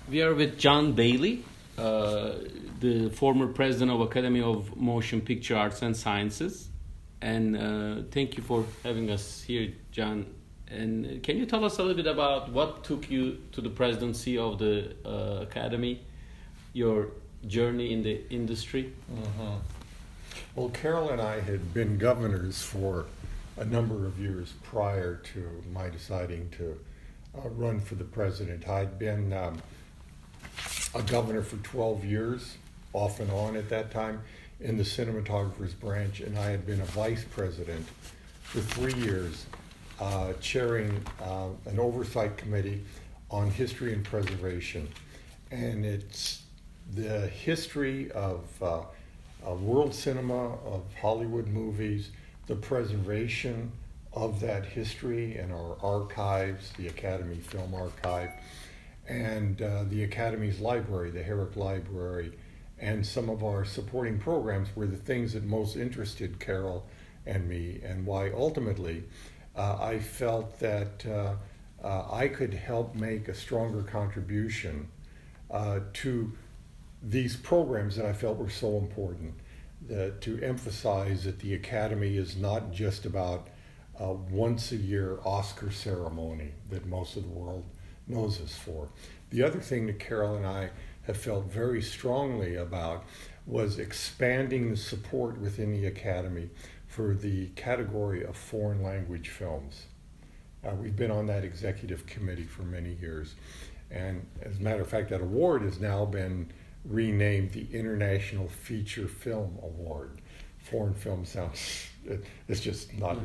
We are with John Bailey, the former president of Academy of Motion Picture Arts and Sciences. And thank you for having us here, John. And can you tell us a little bit about what took you to the presidency of the Academy, your journey in the industry? Mm-hmm. Well, Carol and I had been governors for a number of years prior to my deciding to run for the president. I'd been a governor for 12 years, off and on at that time, in the cinematographer's branch, and I had been a vice president for 3 years, chairing an oversight committee on history and preservation. And it's the history of world cinema, of Hollywood movies, the preservation of that history in our archives, the Academy Film Archive, and the Academy's library, the Herrick Library, and some of our supporting programs were the things that most interested Carol and me, and why ultimately I felt that I could help make a stronger contribution to these programs that I felt were so important, to emphasize that the Academy is not just about a once-a-year Oscar ceremony that most of the world knows us for. The other thing that Carol and I have felt very strongly about was expanding the support within the Academy for the category of foreign language films. We've been on that executive committee for many years, and as a matter of fact, that award has now been renamed the International Feature Film Award. Foreign film sounds, it's just not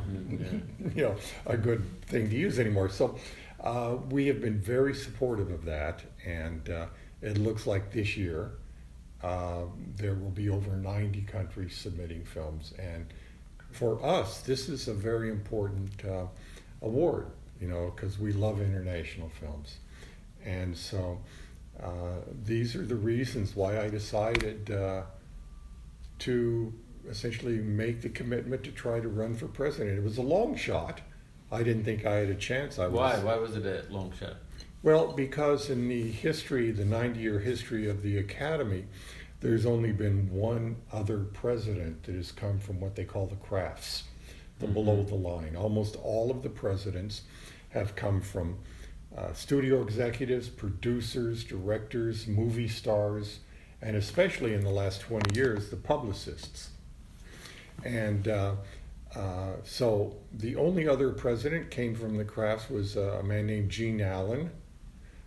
a good thing to use anymore. So we have been very supportive of that, and it looks like this year there will be over 90 countries submitting films. And for us, this is a very important award, because we love international films. And so these are the reasons why I decided to essentially make the commitment to try to run for president. It was a long shot. I didn't think I had a chance. Why? Why was it a long shot? Well, because in the 90-year history of the Academy, there's only been one other president that has come from what they call the crafts, the below the line. Almost all of the presidents have come from studio executives, producers, directors, movie stars, and especially in the last 20 years, the publicists. And so the only other president came from the crafts was a man named Gene Allen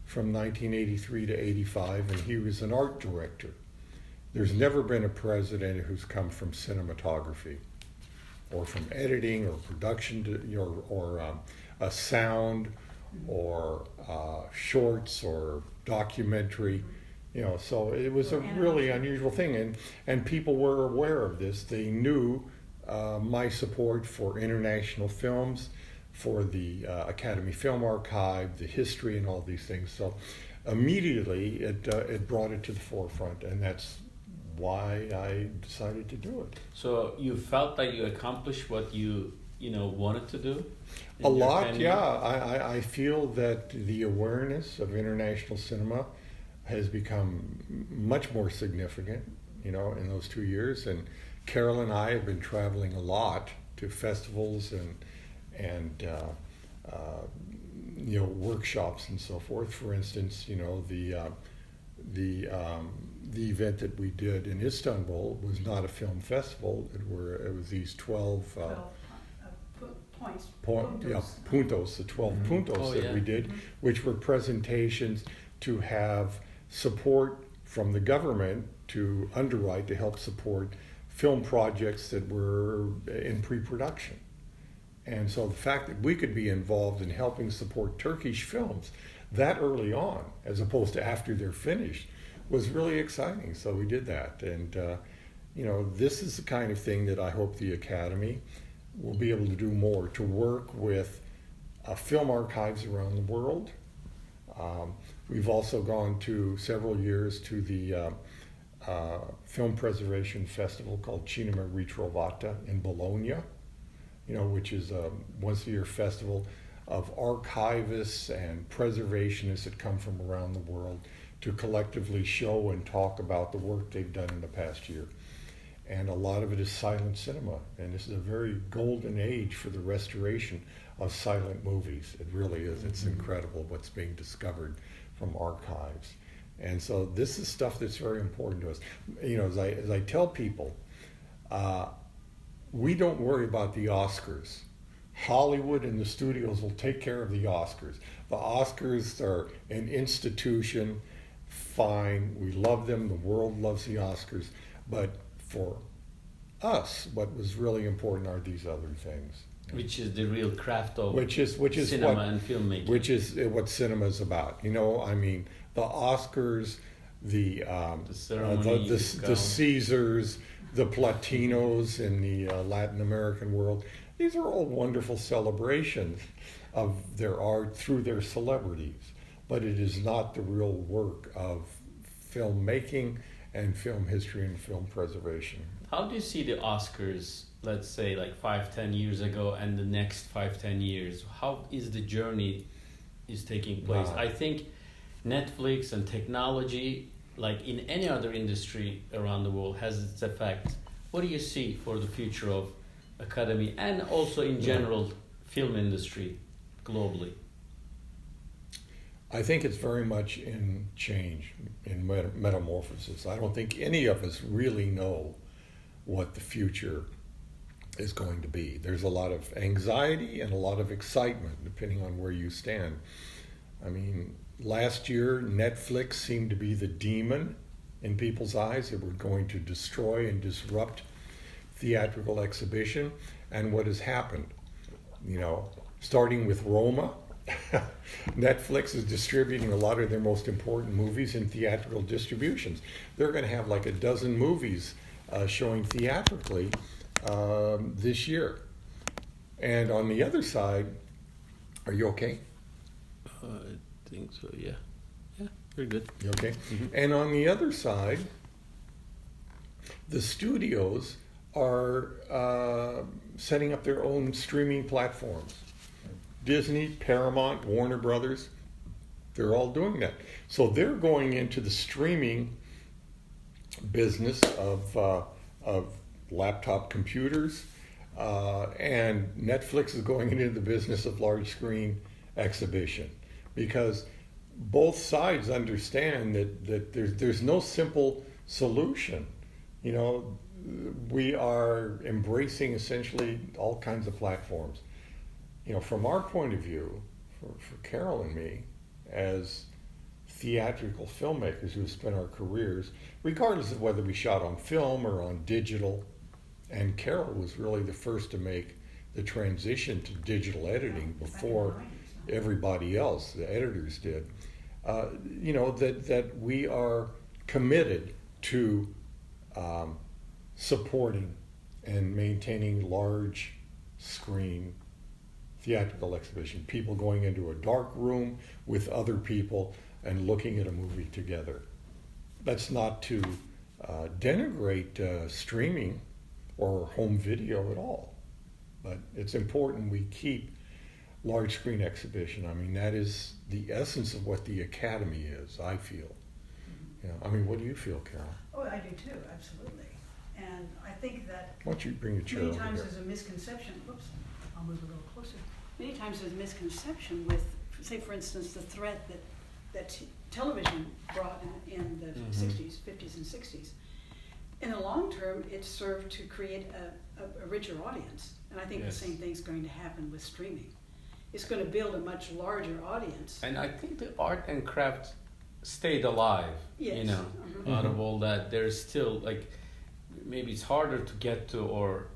from 1983 to 85, and he was an art director. There's never been a president who's come from cinematography or from editing or production or a sound or shorts or documentary. So it was a really unusual thing, and people were aware of this. They knew my support for international films, for the Academy Film Archive, the history, and all these things. So immediately it brought it to the forefront, and that's why I decided to do it. So you felt that you accomplished what you wanted to do? A lot, yeah. I feel that the awareness of international cinema has become much more significant, in those 2 years. And Carol and I have been traveling a lot to festivals and workshops and so forth. For instance, the event that we did in Istanbul was not a film festival. It was these 12 puntos, the 12 puntos that we did, which were presentations to have support from the government to underwrite, to help support film projects that were in pre-production. And so the fact that we could be involved in helping support Turkish films that early on, as opposed to after they're finished, was really exciting. So we did that. And, this is the kind of thing that I hope the Academy will be able to do more, to work with film archives around the world. We've also gone to several years to the film preservation festival called Cinema Ritrovata in Bologna, which is a once-a-year festival of archivists and preservationists that come from around the world to collectively show and talk about the work they've done in the past year. And a lot of it is silent cinema, and this is a very golden age for the restoration of silent movies. It really is. It's incredible what's being discovered from archives. And so this is stuff that's very important to us. You know, as I tell people, we don't worry about the Oscars. Hollywood and the studios will take care of the Oscars. The Oscars are an institution, fine, we love them, the world loves the Oscars, but for us, what was really important are these other things. Which is the real craft of which is cinema and filmmaking. Which is what cinema is about. You know, I mean, the Oscars, the ceremony, the Caesars, the Platinos in the Latin American world. These are all wonderful celebrations of their art through their celebrities, but it is not the real work of filmmaking and film history and film preservation. How do you see the Oscars, let's say like 5-10 years ago, and the next 5-10 years? How is the journey is taking place? Wow. I think Netflix and technology, like in any other industry around the world, has its effect. What do you see for the future of Academy and also in general film industry globally? I think it's very much in change, in metamorphosis. I don't think any of us really know what the future is going to be. There's a lot of anxiety and a lot of excitement, depending on where you stand. I mean, last year, Netflix seemed to be the demon in people's eyes. It were going to destroy and disrupt theatrical exhibition. And what has happened? You know, starting with Roma, Netflix is distributing a lot of their most important movies in theatrical distributions. They're going to have like a dozen movies showing theatrically this year. And on the other side, are you okay? I think so, yeah. Yeah, very good. You okay? Mm-hmm. And on the other side, the studios are setting up their own streaming platforms. Disney, Paramount, Warner Brothers, they're all doing that. So they're going into the streaming business of laptop computers, and Netflix is going into the business of large screen exhibition, because both sides understand that there's no simple solution. You know, we are embracing essentially all kinds of platforms. You know, from our point of view, for Carol and me, as theatrical filmmakers who have spent our careers, regardless of whether we shot on film or on digital, and Carol was really the first to make the transition to digital editing before everybody else, the editors did, you know, that we are committed to supporting and maintaining large screen theatrical exhibition, people going into a dark room with other people and looking at a movie together. That's not to denigrate streaming or home video at all, but it's important we keep large screen exhibition. I mean, that is the essence of what the Academy is, I feel. You know, I mean, what do you feel, Carol? Oh, I do too, absolutely. And I think that Why don't you bring your chair many over times here? there's a misconception, whoops, I'll move a little closer. Many times there's a misconception with, say for instance, the threat that television brought in the 60s, 50s and 60s. In the long term, it served to create a richer audience. And I think Yes. the same thing's going to happen with streaming. It's going to build a much larger audience. And I think the art and craft stayed alive, you Yes. know, out of all that. There's still, like, maybe it's harder to get to, or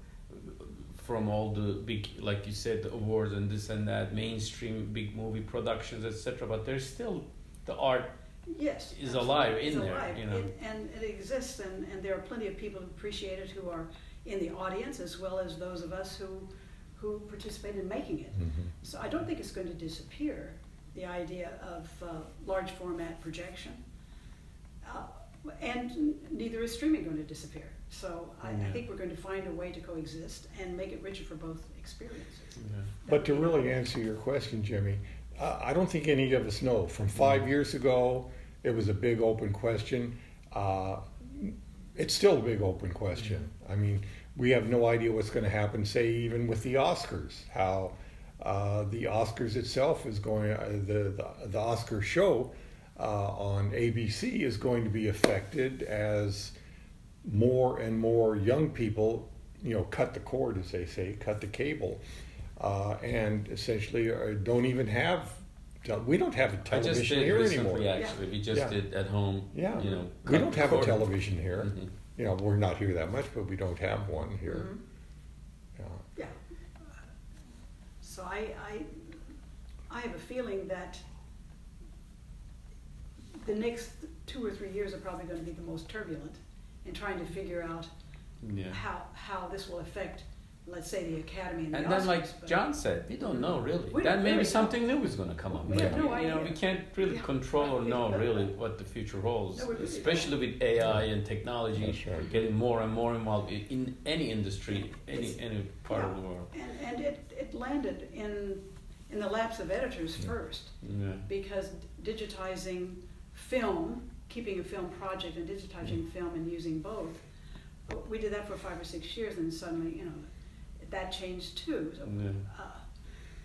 from all the big, like you said, the awards and this and that, mainstream big movie productions, etc. But there's still the art Yes, is absolutely. alive It's in there, alive. you know. And it exists, and there are plenty of people who appreciate it, who are in the audience, as well as those of us who participate in making it. Mm-hmm. So I don't think it's going to disappear, the idea of large format projection. And neither is streaming going to disappear. So I think we're going to find a way to coexist and make it richer for both experiences. But to really answer your question, Jimmy, I don't think any of us know. From 5 years ago, it was a big open question. It's still a big open question. I mean, we have no idea what's going to happen, say, even with the Oscars, how the Oscars itself is going, the Oscar show on ABC is going to be affected as more and more young people, cut the cord, as they say, cut the cable, and essentially don't even have. We don't have a television here anymore. Actually, we just did at home. Yeah, we don't have a television here. Mm-hmm. We're not here that much, but we don't have one here. Mm-hmm. Yeah. So I have a feeling that the next 2 or 3 years are probably going to be the most turbulent in trying to figure out how this will affect, let's say, the Academy and the Oscars. And then, like John said, we don't know really. Then maybe something new is going to come up. We have no idea. We can't really control or know really what the future holds, especially with AI and technology getting more and more involved in any industry, any part of the world. And it landed in the laps of editors first, because digitizing film, keeping a film project and digitizing film and using both, we did that for 5 or 6 years, and suddenly, that changed too. So,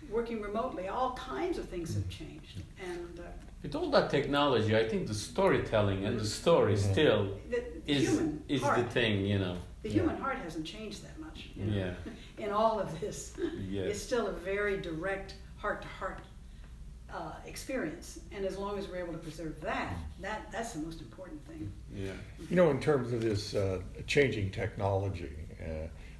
working remotely, all kinds of things have changed. And with all that technology, I think the storytelling and the story still is the thing, The human heart hasn't changed that much. Yeah. In all of this, Yes. it's still a very direct heart-to-heart experience, and as long as we're able to preserve that's the most important thing. Yeah. In terms of this changing technology,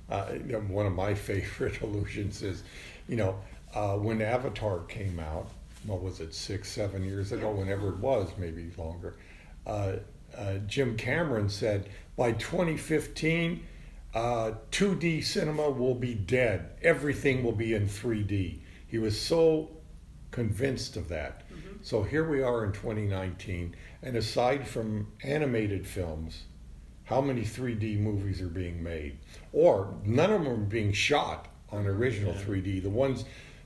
one of my favorite allusions is, when Avatar came out, what was it, 6, 7 years ago, whenever it was, maybe longer, Jim Cameron said, by 2015, 2D cinema will be dead. Everything will be in 3D. He was so convinced of that. So here we are in 2019, and aside from animated films, how many 3D movies are being made? Or none of them are being shot on original 3D.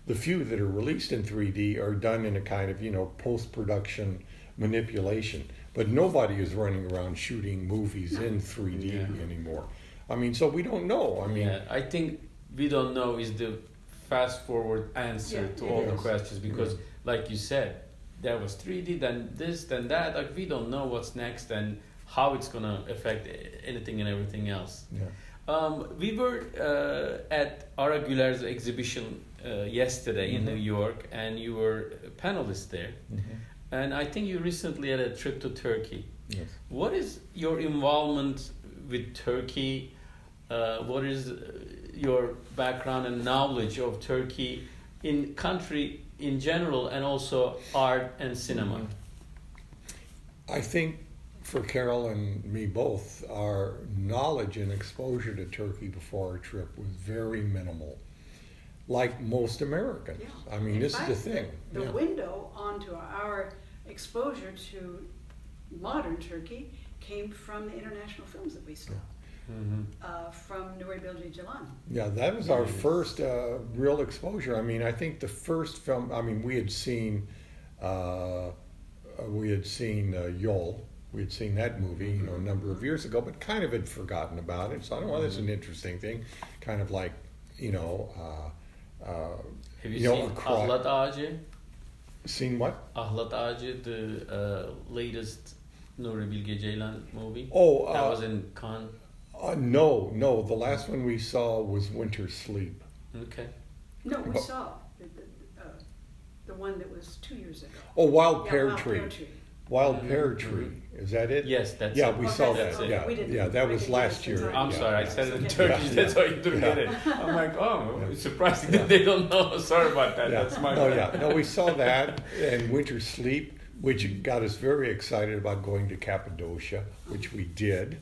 The few that are released in 3D are done in a kind of, post-production manipulation. But nobody is running around shooting movies in 3D anymore. I mean, so we don't know. I think we don't know is the fast forward answer to all the questions, because like you said, there was 3D, then this, then that. Like, we don't know what's next and how it's going to affect anything and everything else. We were at Ara Güler's exhibition yesterday in New York, and you were a panelist there. And I think you recently had a trip to Turkey. Yes. What is your involvement with Turkey? What is your background and knowledge of Turkey in country in general, and also art and cinema? I think for Carol and me both, our knowledge and exposure to Turkey before our trip was very minimal, like most Americans. I mean, this is the thing. The window onto our exposure to modern Turkey came from the international films that we saw. From Nuri Bilge Ceylan. Yeah, that was our first real exposure. I mean, I think the first film. I mean, we had seen Yol. We had seen that movie, a number of years ago, but kind of had forgotten about it. So I don't know. That's an interesting thing. Kind of like, Have you seen Ahlat Ağacı? Seen what? Ahlat Ağacı, the latest Nuri Bilge Ceylan movie. Oh, that was in Cannes. No. The last one we saw was Winter Sleep. Okay. No, we saw the one that was 2 years ago. Oh, Wild Pear Tree. Wild Pear Tree. Is that it? Yes, that's it. we saw that. Yeah, that was last year. I'm sorry, I said it in Turkish. That's why you didn't get it. I'm like, it's surprising that they don't know. Sorry about that. That's my bad. No, we saw that and Winter Sleep, which got us very excited about going to Cappadocia, which we did.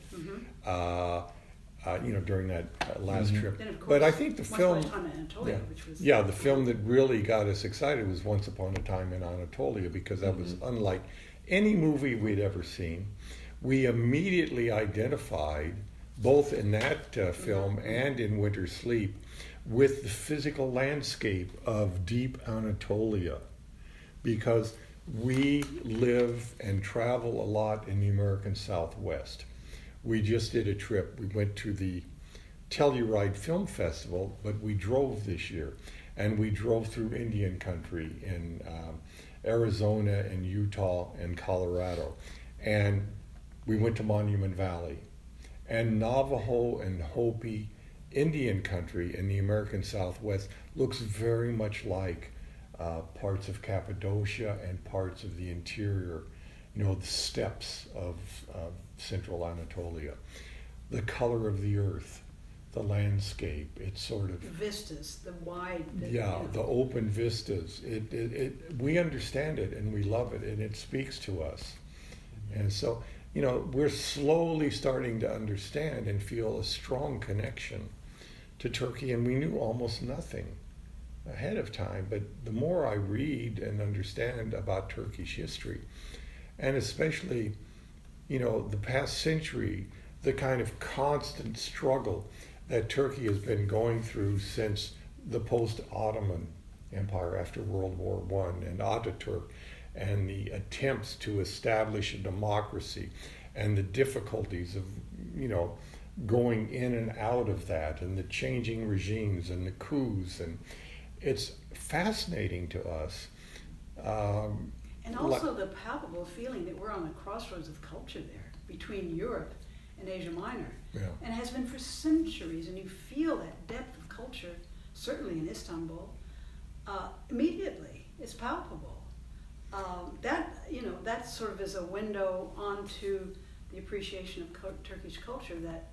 During that last trip. But I think the film, the film that really got us excited was Once Upon a Time in Anatolia, because that was unlike any movie we'd ever seen. we immediately identified, both in that film and in Winter Sleep, with the physical landscape of deep Anatolia, because we live and travel a lot in the American Southwest. We just did a trip. We went to the Telluride Film Festival, but we drove this year, and we drove through Indian country in Arizona and Utah and Colorado, and we went to Monument Valley, and Navajo and Hopi Indian country in the American Southwest looks very much like parts of Cappadocia and parts of the interior, the steppes of central Anatolia. The color of the earth, the landscape, it's sort of... The vistas, the wide... The open vistas. We understand it and we love it, and it speaks to us. And so, we're slowly starting to understand and feel a strong connection to Turkey, and we knew almost nothing ahead of time. But the more I read and understand about Turkish history, and especially, the past century, the kind of constant struggle that Turkey has been going through since the post-Ottoman Empire after World War I and Ataturk, and the attempts to establish a democracy, and the difficulties of, going in and out of that, and the changing regimes and the coups, and it's fascinating to us. And also the palpable feeling that we're on the crossroads of culture there, between Europe and Asia Minor, and has been for centuries, and you feel that depth of culture, certainly in Istanbul, immediately. It's palpable. That sort of is a window onto the appreciation of Turkish culture that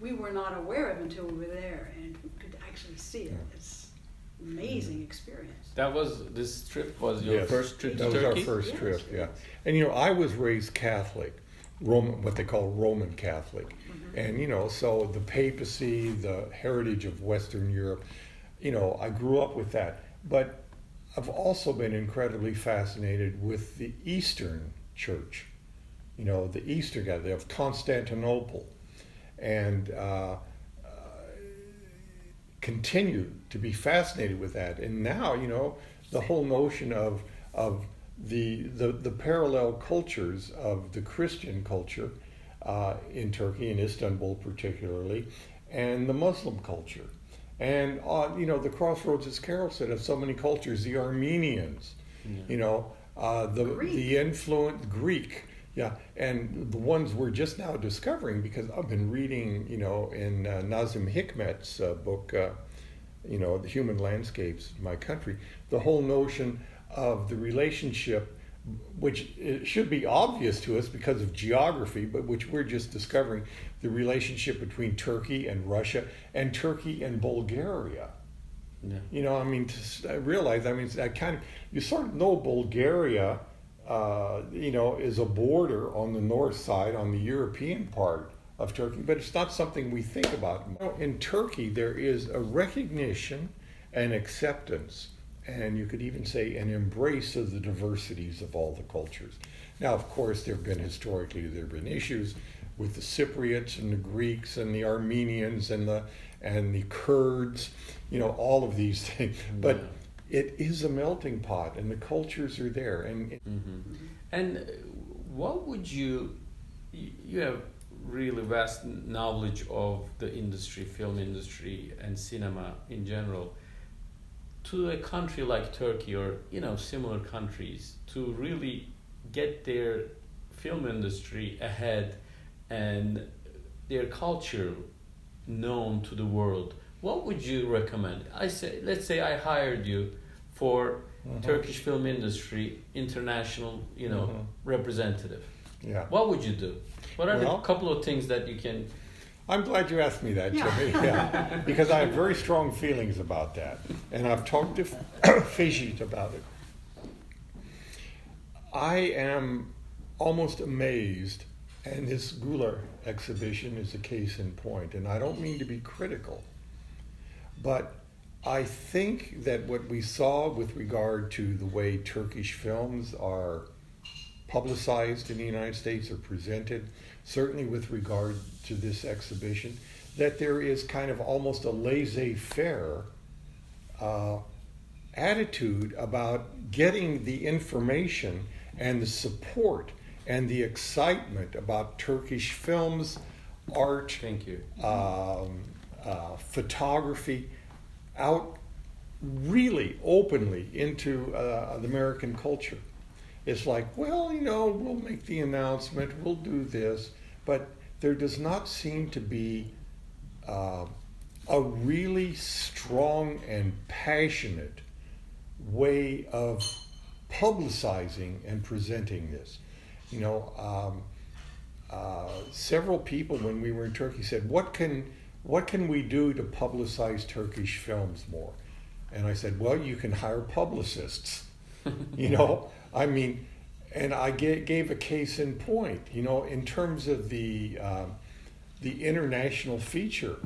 we were not aware of until we were there and could actually see it. It's an amazing experience. This trip was your first trip to Turkey? That was our first trip, yeah. And I was raised Catholic, Roman, what they call Roman Catholic. Mm-hmm. And so the papacy, the heritage of Western Europe, I grew up with that. But I've also been incredibly fascinated with the Eastern Church, the Eastern guy of Constantinople, and continue to be fascinated with that. And now, the whole notion of the parallel cultures of the Christian culture in Turkey, in Istanbul particularly, and the Muslim culture. And, the crossroads, as Carol said, of so many cultures, the Armenians, the influent Greek, and the ones we're just now discovering, because I've been reading, in Nazim Hikmet's book, The Human Landscapes of My Country, the whole notion of the relationship, which it should be obvious to us because of geography, but which we're just discovering, the relationship between Turkey and Russia and Turkey and Bulgaria. Yeah. To realize, you sort of know Bulgaria, is a border on the north side, on the European part of Turkey, but it's not something we think about. In Turkey, there is a recognition and acceptance, and you could even say an embrace of the diversities of all the cultures. Now, of course, there have been issues with the Cypriots and the Greeks and the Armenians and the Kurds, all of these things. But it is a melting pot, and the cultures are there. And what would you have really vast knowledge of the industry, film industry, and cinema in general. To a country like Turkey or similar countries to really get their film industry ahead and their culture known to the world, what would you recommend? Let's say I hired you for Turkish film industry international representative. Yeah. What would you do? What are the couple of things that you can... I'm glad you asked me that, Jimmy. Yeah. Because I have very strong feelings about that. And I've talked to Fajit about it. I am almost amazed, and this Gular exhibition is a case in point, and I don't mean to be critical, but I think that what we saw with regard to the way Turkish films are publicized in the United States or presented, certainly with regard to this exhibition, that there is kind of almost a laissez-faire attitude about getting the information and the support and the excitement about Turkish films, art, Thank you. Photography out really openly into the American culture. It's like, well, we'll make the announcement, we'll do this, but there does not seem to be a really strong and passionate way of publicizing and presenting this. Several people when we were in Turkey said, what can we do to publicize Turkish films more? And I said, well, you can hire publicists. And I gave a case in point, in terms of the international feature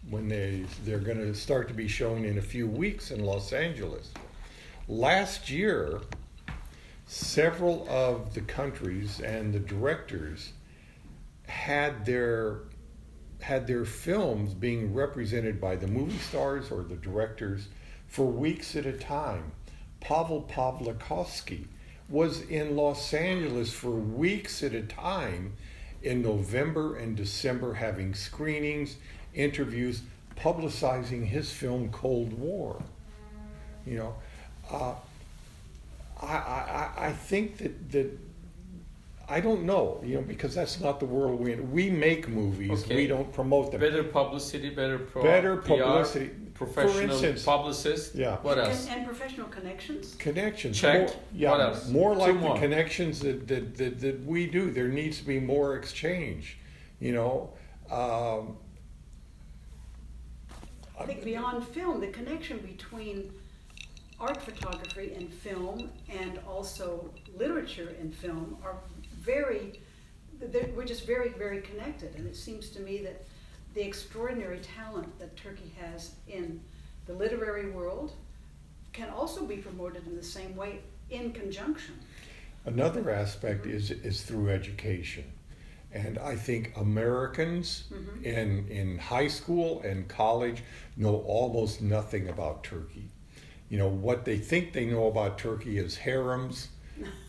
when they're going to start to be shown in a few weeks in Los Angeles. Last year, several of the countries and the directors had their films being represented by the movie stars or the directors for weeks at a time. Pavel Pawlikowski was in Los Angeles for weeks at a time in November and December, having screenings, interviews, publicizing his film Cold War. I think that I don't know, because that's not the world we're in. We make movies, Okay. we don't promote them. Better publicity, better publicity. PR, professional For instance, publicist. Yeah. What else? And professional connections. Connections. Check. More, What else? More Two like more. the connections that we do. There needs to be more exchange. I think beyond film, the connection between art photography and film and also literature and film are we're just very, very connected. And it seems to me that the extraordinary talent that Turkey has in the literary world can also be promoted in the same way in conjunction. Another aspect is through education. And I think Americans in high school and college know almost nothing about Turkey. What they think they know about Turkey is harems,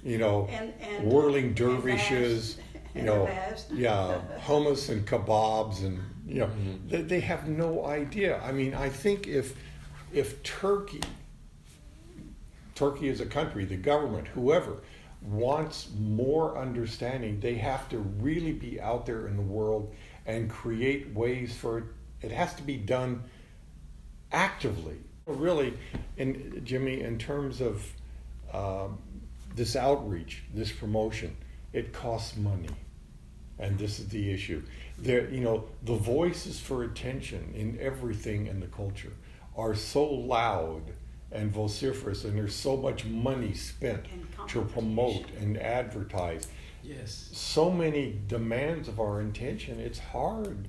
and whirling dervishes, baths. hummus and kebabs, and they have no idea. I think if Turkey as a country, the government, whoever, wants more understanding, they have to really be out there in the world and create ways for it. It has to be done actively. Really, Jimmy, in terms of this outreach, this promotion, it costs money. And this is the issue. The voices for attention in everything in the culture are so loud and vociferous, and there's so much money spent to promote and advertise. Yes. So many demands of our attention, it's hard